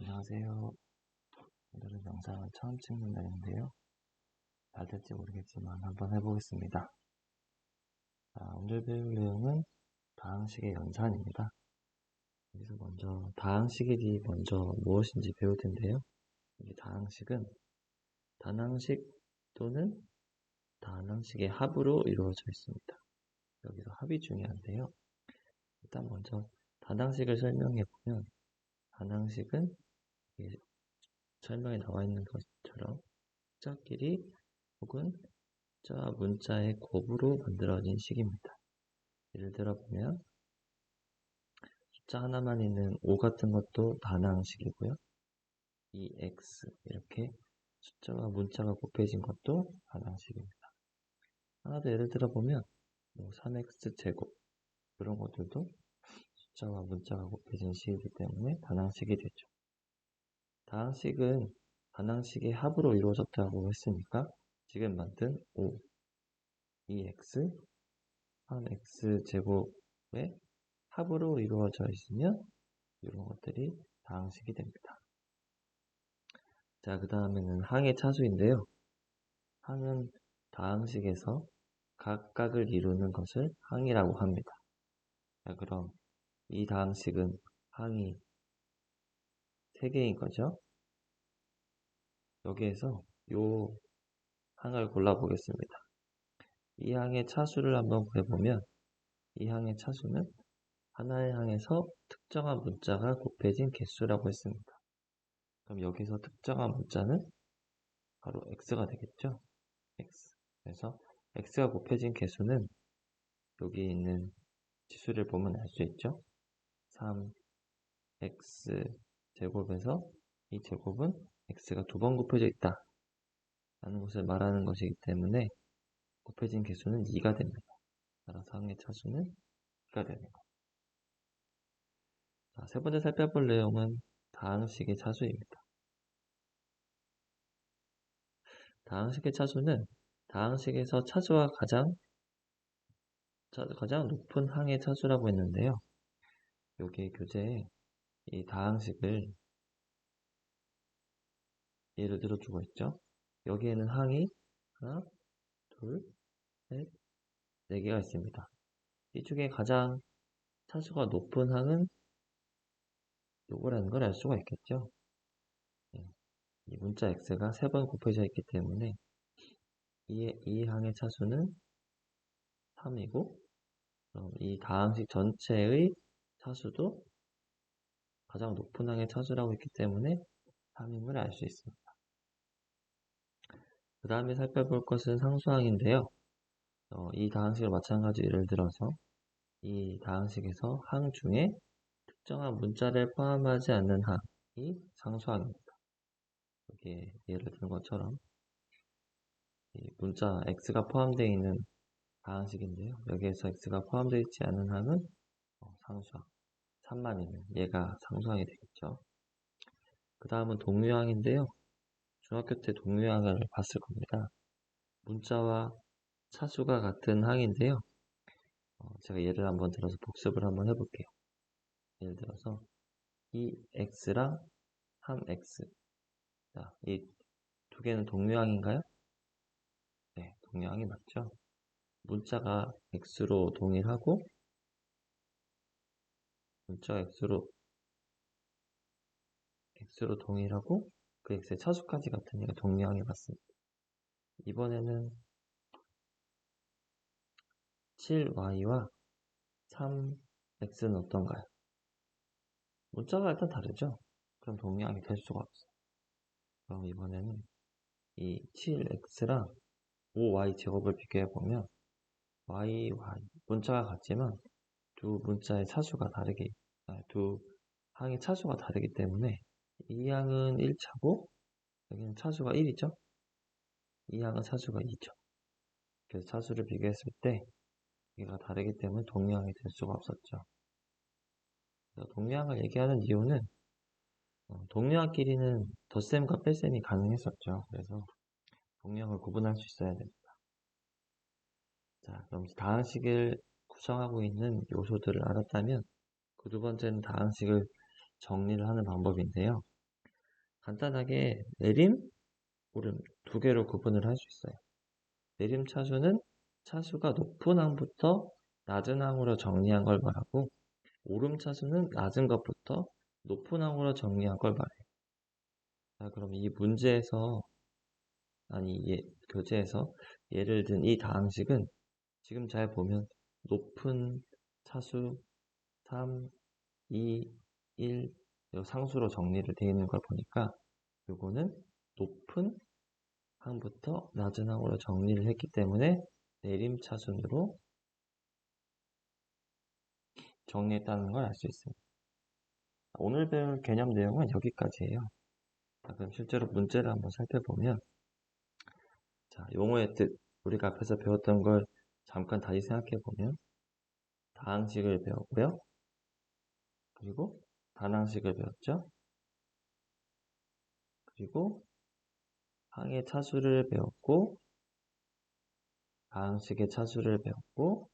안녕하세요. 오늘은 영상을 처음 찍는 날인데요. 잘 될지 모르겠지만 한번 해보겠습니다. 오늘 배울 내용은 다항식의 연산입니다. 여기서 먼저 다항식이 먼저 무엇인지 배울 텐데요. 이 다항식은 단항식 또는 다항식의 합으로 이루어져 있습니다. 여기서 합이 중요한데요. 일단 먼저 단항식을 설명해 보면 단항식은 설명에 나와 있는 것처럼 숫자끼리 혹은 숫자와 문자의 곱으로 만들어진 식입니다. 예를 들어 보면 숫자 하나만 있는 5 같은 것도 단항식이고요. 이 x 이렇게 숫자와 문자가 곱해진 것도 단항식입니다. 하나 더 예를 들어 보면 3x 제곱 이런 것들도 숫자와 문자가 곱해진 식이기 때문에 단항식이 되죠. 다항식은 단항식의 합으로 이루어졌다고 했으니까 지금 만든 5, 2x, 3x 제곱의 합으로 이루어져 있으면 이런 것들이 다항식이 됩니다. 자, 그 다음에는 항의 차수인데요. 항은 다항식에서 각각을 이루는 것을 항이라고 합니다. 자, 그럼 이 다항식은 항이 3개인 거죠. 여기에서 이 항을 골라보겠습니다. 이 항의 차수를 한번 구해보면 이 항의 차수는 하나의 항에서 특정한 문자가 곱해진 개수라고 했습니다. 그럼 여기서 특정한 문자는 바로 x가 되겠죠? x. 그래서 x가 곱해진 개수는 여기 있는 지수를 보면 알 수 있죠? 3x 제곱에서 이 제곱은 x가 2번 곱해져 있다 라는 것을 말하는 것이기 때문에 곱해진 개수는 2가 됩니다. 따라서 항의 차수는 2가 되는 것. 자, 세 번째 살펴볼 내용은 다항식의 차수입니다. 다항식의 차수는 다항식에서 차수가 가장 높은 항의 차수라고 했는데요. 여기 교재에 이 다항식을 예를 들어 주고 있죠. 여기에는 항이 하나, 둘, 셋, 4개가 있습니다. 이 중에 가장 차수가 높은 항은 요거라는 걸 알 수가 있겠죠. 이 문자 x가 3번 곱해져 있기 때문에 이 항의 차수는 3이고 이 다항식 전체의 차수도 가장 높은 항의 차수라고 했기 때문에 3임을 알 수 있습니다. 그 다음에 살펴볼 것은 상수항인데요. 이 다항식을 마찬가지로 예를 들어서 이 다항식에서 항 중에 특정한 문자를 포함하지 않는 항이 상수항입니다. 여기에 예를 든 것처럼 이 문자 x가 포함되어 있는 다항식인데요. 여기에서 x가 포함되어 있지 않은 항은 상수항. 3만 있는 얘가 상수항이 되겠죠. 그 다음은 동류항인데요. 중학교 때 동류항을 봤을 겁니다. 문자와 차수가 같은 항인데요. 제가 예를 한번 들어서 복습을 한번 해볼게요. 예를 들어서 이 x랑 3x. 자, 이 두 개는 동류항인가요? 네, 동류항이 맞죠. 문자가 x로 동일하고 문자가 x로 동일하고 그 x의 차수까지 같으니까 동류항이 맞습니다. 이번에는 7y와 3x는 어떤가요? 문자가 일단 다르죠? 그럼 동류항이 될 수가 없어요. 그럼 이번에는 이 7x랑 5y 제곱을 비교해보면 y 문자가 같지만 두 문자의 차수가 두 항의 차수가 다르기 때문에 이 항은 1차고 여기는 차수가 1이죠? 이 항은 차수가 2죠. 그래서 차수를 비교했을 때 이가 다르기 때문에 동류항이 될 수가 없었죠. 동류항을 얘기하는 이유는 동류항끼리는 덧셈과 뺄셈이 가능했었죠. 그래서 동류항을 구분할 수 있어야 됩니다. 자, 그럼 다항식을 구성하고 있는 요소들을 알았다면 그 두 번째는 다항식을 정리를 하는 방법인데요. 간단하게 내림, 오름 두 개로 구분을 할 수 있어요. 내림 차수는 차수가 높은 항부터 낮은 항으로 정리한 걸 말하고, 오름 차수는 낮은 것부터 높은 항으로 정리한 걸 말해요. 자, 그럼 이 문제에서, 교재에서 예를 든 이 다항식은 지금 잘 보면 높은 차수 3, 2, 1 상수로 정리를 되어 있는 걸 보니까 요거는 높은 항부터 낮은 항으로 정리를 했기 때문에 내림차순으로 정리했다는 걸 알 수 있습니다. 오늘 배울 개념 내용은 여기까지예요. 자, 그럼 실제로 문제를 한번 살펴보면, 자, 용어의 뜻, 우리가 앞에서 배웠던 걸 잠깐 다시 생각해보면, 다항식을 배웠고요. 그리고 단항식을 배웠죠. 그리고 항의 차수를 배웠고, 다항식의 차수를 배웠고,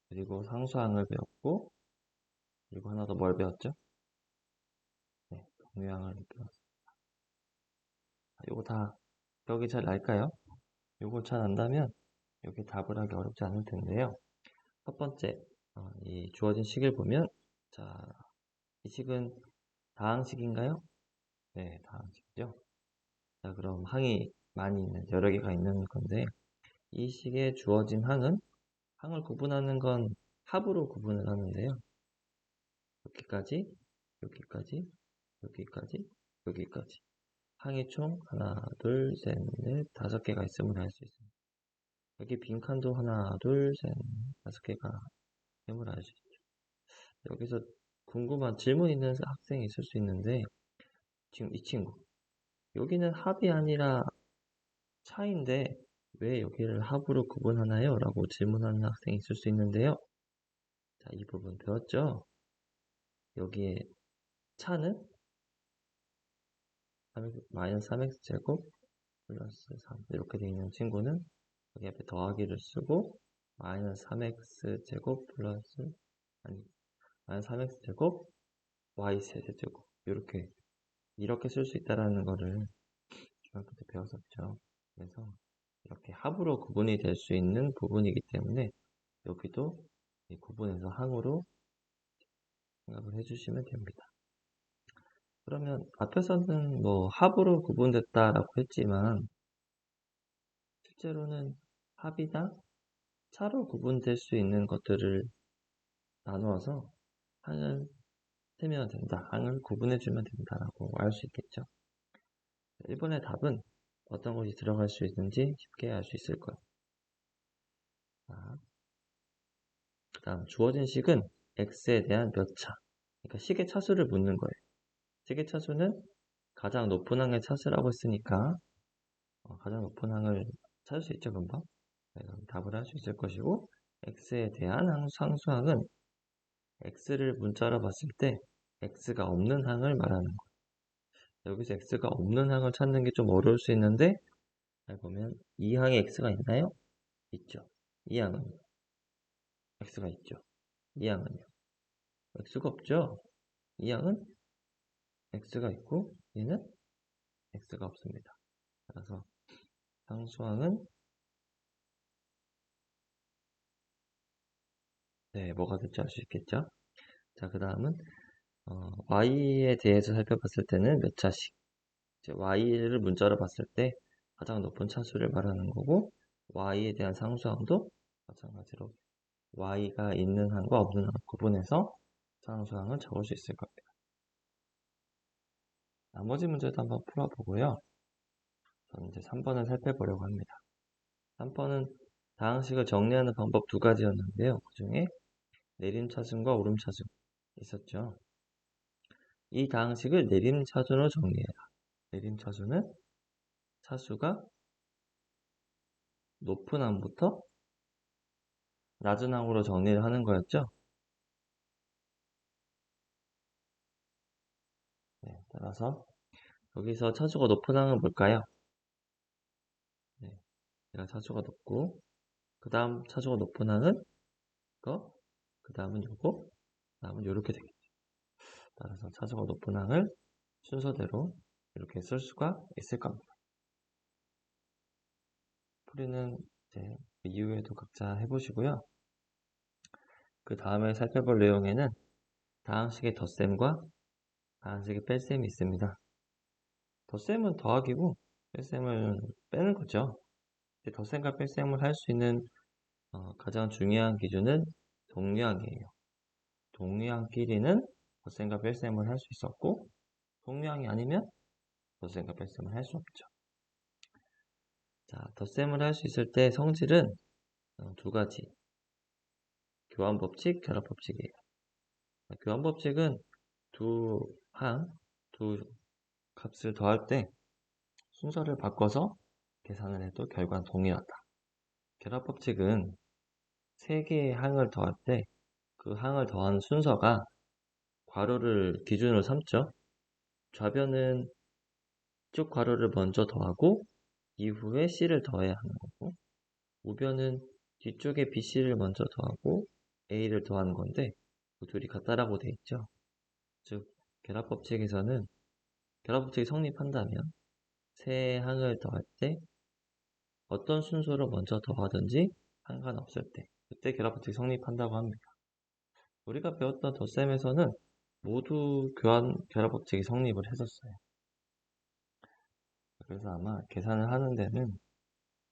그리고 상수항을 배웠고, 그리고 하나 더 뭘 배웠죠? 네, 동류항을 배웠습니다. 요거 다 기억이 잘 날까요? 요거 잘 안다면 여기 답을 하기 어렵지 않을 텐데요. 첫 번째, 이 주어진 식을 보면, 자, 이 식은 다항식인가요? 네, 다항식이죠. 자, 그럼 항이 많이 있는, 여러 개가 있는 건데, 이 식에 주어진 항은, 항을 구분하는 건 합으로 구분을 하는데요. 여기까지, 여기까지, 여기까지, 여기까지. 항이 총 하나, 둘, 셋, 넷, 5개가 있음을 알 수 있습니다. 여기 빈칸도 하나, 둘, 셋, 5개가 있음을 알 수 있죠. 여기서 궁금한 질문 있는 학생이 있을 수 있는데, 지금 이 친구. 여기는 합이 아니라 차인데, 왜 여기를 합으로 구분하나요? 라고 질문하는 학생이 있을 수 있는데요. 자, 이 부분 배웠죠? 여기에 차는 마이너스 3x제곱 플러스 3 이렇게 되어 있는 친구는 여기 앞에 더하기를 쓰고 마이너스 3x제곱 플러스 마이너스 3x제곱 y 세제곱 이렇게 쓸 수 있다라는 거를 중학교 때 배웠었죠. 그래서 이렇게 합으로 구분이 될 수 있는 부분이기 때문에 여기도 이 구분해서 항으로 생각을 해주시면 됩니다. 그러면 앞에서는 뭐 합으로 구분됐다라고 했지만 실제로는 합이나 차로 구분될 수 있는 것들을 나누어서 항을 세면 된다, 항을 구분해주면 된다라고 알 수 있겠죠. 1번의 답은 어떤 것이 들어갈 수 있는지 쉽게 알 수 있을 거예요. 그 다음 주어진 식은 x에 대한 몇 차, 그러니까 식의 차수를 묻는 거예요. 식의 차수는 가장 높은 항의 차수라고 했으니까 가장 높은 항을 찾을 수 있죠, 금방. 그래서 답을 할 수 있을 것이고, x에 대한 상수항은 x를 문자로 봤을 때 x가 없는 항을 말하는 거예요. 여기서 x가 없는 항을 찾는 게 좀 어려울 수 있는데, 잘 보면 이 항에 x가 있나요? 있죠. 이 항은요? x가 있죠. 이 항은요? x가 없죠. 이 항은 x가 있고 얘는 x가 없습니다. 그래서 상수항은 뭐가 될지 알 수 있겠죠. 자, 그 다음은 y에 대해서 살펴봤을 때는 몇 차씩, 이제 y를 문자로 봤을 때 가장 높은 차수를 말하는 거고, y에 대한 상수항도 마찬가지로 y가 있는 항과 없는 항 구분해서 상수항을 적을 수 있을 겁니다. 나머지 문제도 한번 풀어보고요. 저는 이제 3번을 살펴보려고 합니다. 3번은 다항식을 정리하는 방법 2가지였는데요. 그 중에 내림차순과 오름차순 있었죠. 이 다항식을 내림차순으로 정리해라. 내림차순은 차수가 높은 항부터 낮은 항으로 정리를 하는 거였죠. 따라서 여기서 차수가 높은 항은 뭘까요? 얘가 차수가 높고, 그 다음 차수가 높은 항은 이거, 그 다음은 요거, 그 다음은 요렇게 되겠죠. 따라서 차수가 높은 항을 순서대로 이렇게 쓸 수가 있을 겁니다. 풀이는 이제 그 이후에도 각자 해보시고요. 그 다음에 살펴볼 내용에는 다항식의 덧셈과 다항식의 뺄셈이 있습니다. 덧셈은 더하기고 뺄셈은 빼는 거죠. 덧셈과 뺄셈을 할 수 있는 가장 중요한 기준은 동류항이에요. 동류항끼리는 덧셈과 뺄셈을 할 수 있었고 동류항이 아니면 덧셈과 뺄셈을 할 수 없죠. 자, 덧셈을 할 수 있을 때 성질은 두 가지. 교환법칙, 결합법칙이에요. 교환법칙은 두 값을 더할 때 순서를 바꿔서 계산을 해도 결과는 동일하다. 결합법칙은 세 개의 항을 더할 때 그 항을 더하는 순서가 괄호를 기준으로 삼죠. 좌변은 쭉 괄호를 먼저 더하고 이후에 C를 더해야 하는 거고 우변은 뒤쪽에 BC를 먼저 더하고 A를 더하는 건데 그 둘이 같다라고 돼 있죠. 즉 결합법칙에서는 결합법칙이 성립한다면 세 항을 더할 때 어떤 순서로 먼저 더하든지 상관없을 때 그때 결합법칙이 성립한다고 합니다. 우리가 배웠던 덧셈에서는 모두 결합법칙이 성립을 했었어요. 그래서 아마 계산을 하는 데는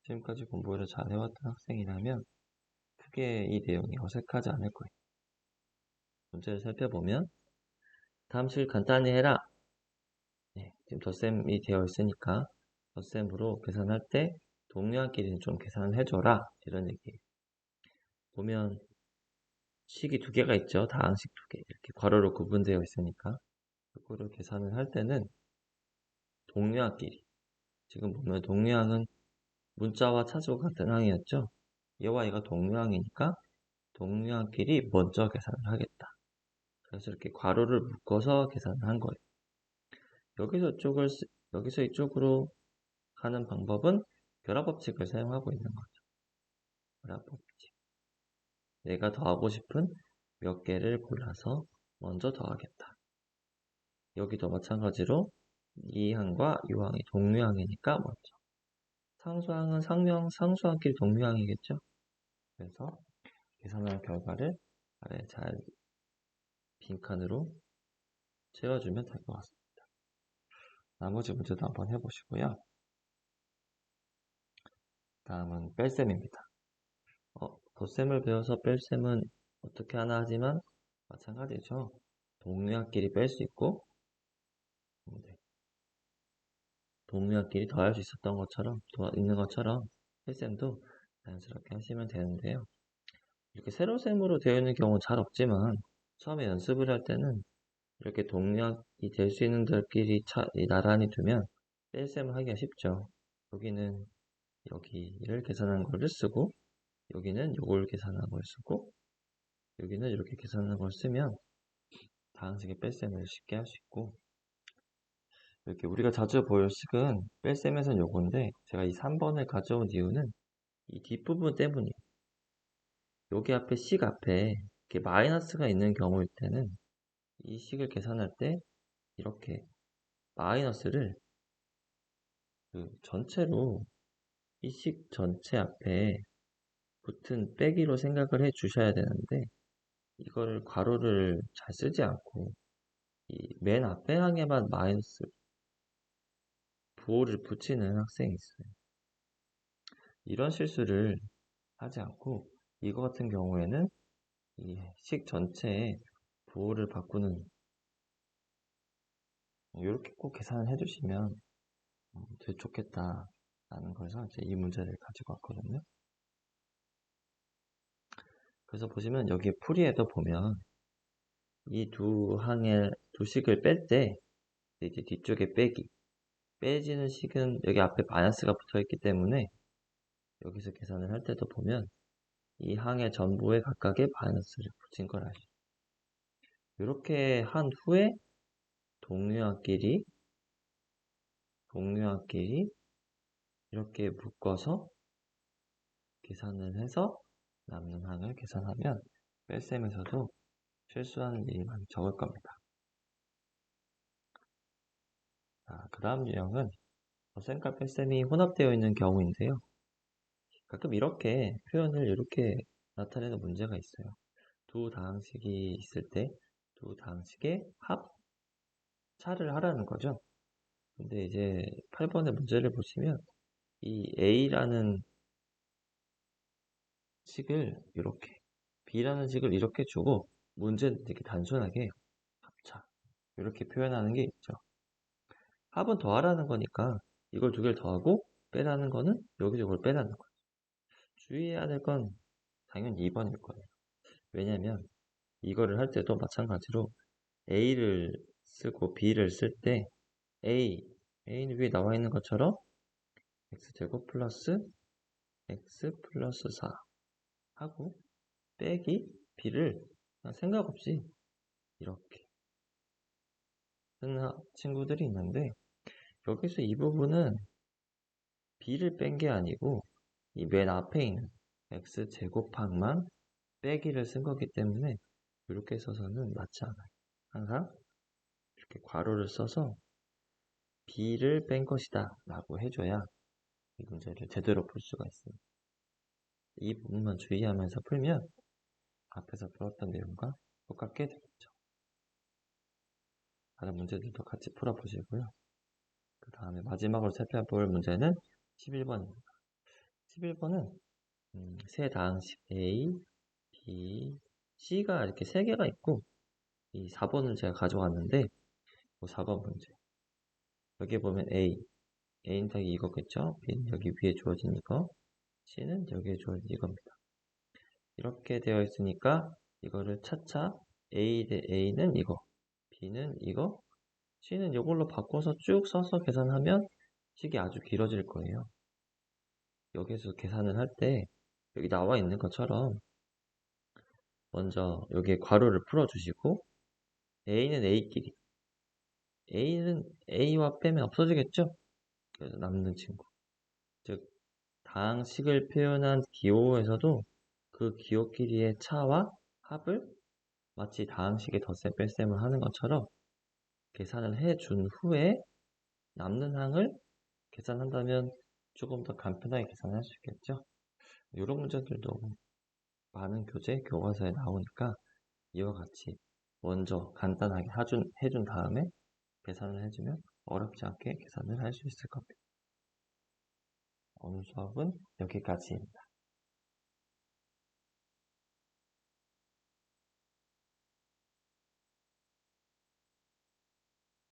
지금까지 공부를 잘 해왔던 학생이라면 크게 이 내용이 어색하지 않을 거예요. 문제를 살펴보면 다음 식 간단히 해라. 네, 지금 덧셈이 되어 있으니까 덧셈으로 계산할 때 동료한끼리는 좀 계산을 해줘라 이런 얘기예요. 보면 식이 두 개가 있죠. 다항식 두 개 이렇게 괄호로 구분되어 있으니까 그거를 계산을 할 때는 동료한끼리 지금 보면 동료항은 문자와 차수가 같은 항이었죠. 얘와 얘가 동료항이니까 동료항끼리 먼저 계산을 하겠다. 그래서 이렇게 괄호를 묶어서 계산을 한 거예요. 여기서 이쪽으로 가는 방법은 결합법칙을 사용하고 있는 거죠. 결합법칙. 내가 더하고 싶은 몇 개를 골라서 먼저 더하겠다. 여기도 마찬가지로 이 항과 이 항이 동류항이니까 먼저. 상수항은 상수항끼리 동류항이겠죠. 그래서 계산할 결과를 아래 잘 빈칸으로 채워주면 될 것 같습니다. 나머지 문제도 한번 해보시고요. 다음은 뺄셈입니다. 덧셈을 배워서 뺄셈은 어떻게 하나 하지만 마찬가지죠. 동류항끼리 뺄 수 있고 동류항끼리 더할 수 있었던 것처럼 있는 것처럼 뺄셈도 자연스럽게 하시면 되는데요. 이렇게 세로셈으로 되어 있는 경우는 잘 없지만 처음에 연습을 할 때는 이렇게 동류항이 될 수 있는 들끼리 나란히 두면 뺄셈을 하기가 쉽죠. 여기는 여기를 계산한 거를 쓰고 여기는 요걸 계산한 걸 쓰고 여기는 이렇게 계산한 걸 쓰면 다항식의 뺄셈을 쉽게 할 수 있고 이렇게 우리가 자주 볼 식은 뺄셈에서는 요건데 제가 이 3번을 가져온 이유는 이 뒷부분 때문이에요. 여기 앞에 식 앞에 이렇게 마이너스가 있는 경우일 때는 이 식을 계산할 때 이렇게 마이너스를 전체로 이 식 전체 앞에 붙은 빼기로 생각을 해 주셔야 되는데 이거를 괄호를 잘 쓰지 않고 이 맨 앞에 항에만 마이너스 부호를 붙이는 학생이 있어요. 이런 실수를 하지 않고 이거 같은 경우에는 이 식 전체에 부호를 바꾸는 이렇게 꼭 계산을 해주시면 되게 좋겠다라는 거에서 이제 이 문제를 가지고 왔거든요. 그래서 보시면 여기 풀이에도 보면 이 두 항의 두 식을 뺄 때 이제 뒤쪽에 빼지는 식은 여기 앞에 마이너스가 붙어 있기 때문에 여기서 계산을 할 때도 보면 이 항의 전부에 각각의 마이너스를 붙인 걸 아시죠? 이렇게 한 후에 동류항끼리 이렇게 묶어서 계산을 해서 남는 항을 계산하면 뺄셈에서도 실수하는 일이 많이 적을 겁니다. 자, 그 다음 유형은 덧셈과 뺄셈이 혼합되어 있는 경우인데요. 가끔 이렇게 표현을 이렇게 나타내는 문제가 있어요. 두 다항식이 있을 때 두 다항식의 합차를 하라는 거죠. 근데 이제 8번의 문제를 보시면 이 A라는 식을 이렇게, B라는 식을 이렇게 주고 문제는 되게 단순하게 합차 이렇게 표현하는 게 있죠. 합은 더하라는 거니까 이걸 두 개를 더하고 빼라는 거는 여기서 이걸 빼라는 거예요. 주의해야 될 건 당연히 2번일 거예요. 왜냐면 이거를 할 때도 마찬가지로 A를 쓰고 B를 쓸 때 A는 위에 나와 있는 것처럼 X제곱 플러스 X 플러스 4 하고 빼기 B를 그냥 생각 없이 이렇게 쓰는 친구들이 있는데, 여기서 이 부분은 B를 뺀 게 아니고 이 맨 앞에 있는 X제곱항만 빼기를 쓴 거기 때문에 이렇게 써서는 맞지 않아요. 항상 이렇게 괄호를 써서 B를 뺀 것이다 라고 해줘야 이 문제를 제대로 풀 수가 있습니다. 이 부분만 주의하면서 풀면 앞에서 풀었던 내용과 똑같게 되겠죠. 다른 문제들도 같이 풀어보시고요. 그 다음에 마지막으로 살펴볼 문제는 11번입니다. 11번은 세 다항식 A, B, C가 이렇게 세 개가 있고 이 4번을 제가 가져왔는데 4번 문제. 여기 보면 A는 딱 이거겠죠? B는 여기 위에 주어진 이거, C는 여기에 주어진 이겁니다. 이렇게 되어 있으니까 이거를 차차 A 대 A는 이거, B는 이거, C는 이걸로 바꿔서 쭉 써서 계산하면 식이 아주 길어질 거예요. 여기서 계산을 할 때 여기 나와 있는 것처럼 먼저 여기에 괄호를 풀어주시고 A는 A끼리, A는 A와 빼면 없어지겠죠? 그래서 남는 친구, 즉 다항식을 표현한 기호에서도 그 기호끼리의 차와 합을 마치 다항식의 덧셈 뺄셈을 하는 것처럼 계산을 해준 후에 남는 항을 계산한다면 조금 더 간편하게 계산할 수 있겠죠? 이런 문제들도 많은 교재, 교과서에 나오니까 이와 같이 먼저 간단하게 해준 다음에 계산을 해주면 어렵지 않게 계산을 할 수 있을 겁니다. 오늘 수업은 여기까지입니다.